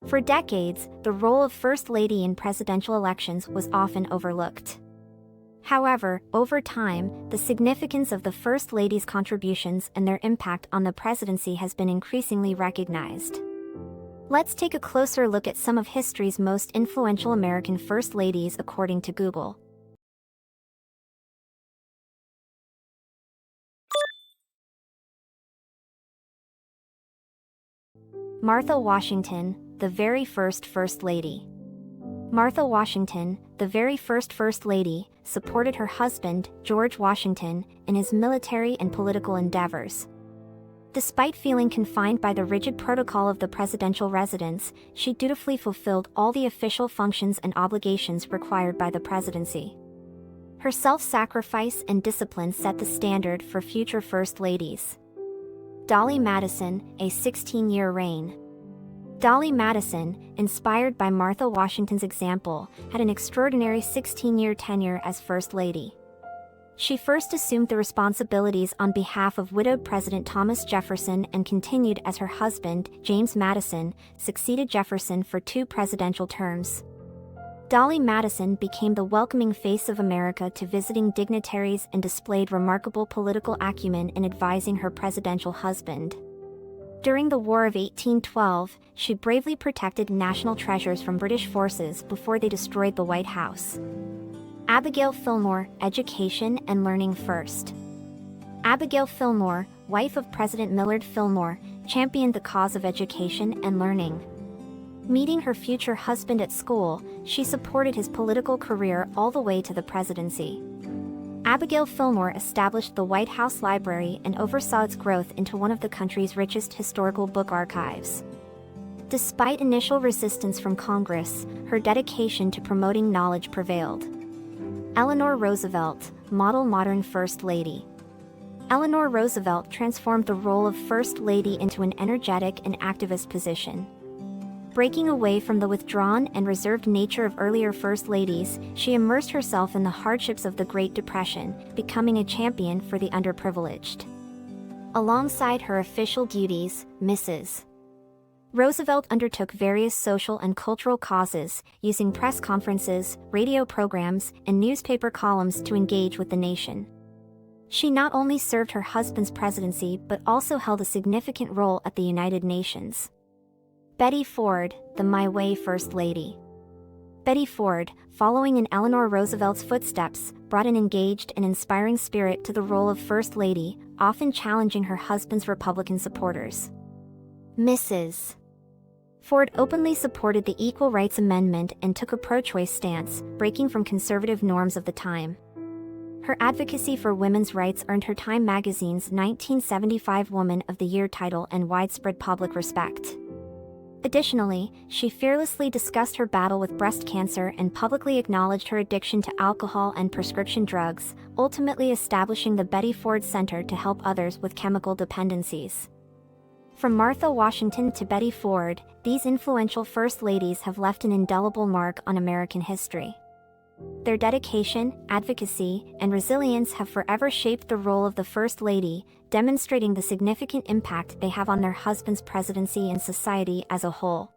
For decades, the role of First Lady in presidential elections was often overlooked. However, over time, the significance of the First Lady's contributions and their impact on the presidency has been increasingly recognized. Let's take a closer look at some of history's most influential American First Ladies according to Google. Martha Washington, the very first First Lady. Martha Washington, the very first First Lady, supported her husband, George Washington, in his military and political endeavors. Despite feeling confined by the rigid protocol of the presidential residence, she dutifully fulfilled all the official functions and obligations required by the presidency. Her self-sacrifice and discipline set the standard for future First Ladies. Dolley Madison, a 16-year reign. Dolley Madison, inspired by Martha Washington's example, had an extraordinary 16-year tenure as First Lady. She first assumed the responsibilities on behalf of widowed President Thomas Jefferson and continued as her husband, James Madison, succeeded Jefferson for 2 presidential terms. Dolley Madison became the welcoming face of America to visiting dignitaries and displayed remarkable political acumen in advising her presidential husband. During the War of 1812, she bravely protected national treasures from British forces before they destroyed the White House. Abigail Fillmore, education and learning first. Abigail Fillmore, wife of President Millard Fillmore, championed the cause of education and learning. Meeting her future husband at school, she supported his political career all the way to the presidency. Abigail Fillmore established the White House Library and oversaw its growth into one of the country's richest historical book archives. Despite initial resistance from Congress, her dedication to promoting knowledge prevailed. Eleanor Roosevelt, model modern First Lady. Eleanor Roosevelt transformed the role of First Lady into an energetic and activist position. Breaking away from the withdrawn and reserved nature of earlier First Ladies, she immersed herself in the hardships of the Great Depression, becoming a champion for the underprivileged. Alongside her official duties, Mrs. Roosevelt undertook various social and cultural causes, using press conferences, radio programs, and newspaper columns to engage with the nation. She not only served her husband's presidency but also held a significant role at the United Nations. Betty Ford, the My Way First Lady. Betty Ford, following in Eleanor Roosevelt's footsteps, brought an engaged and inspiring spirit to the role of First Lady, often challenging her husband's Republican supporters. Mrs. Ford openly supported the Equal Rights Amendment and took a pro-choice stance, breaking from conservative norms of the time. Her advocacy for women's rights earned her Time magazine's 1975 Woman of the Year title and widespread public respect. Additionally, she fearlessly discussed her battle with breast cancer and publicly acknowledged her addiction to alcohol and prescription drugs, ultimately establishing the Betty Ford Center to help others with chemical dependencies. From Martha Washington to Betty Ford, these influential First Ladies have left an indelible mark on American history. Their dedication, advocacy, and resilience have forever shaped the role of the First Lady, demonstrating the significant impact they have on their husband's presidency and society as a whole.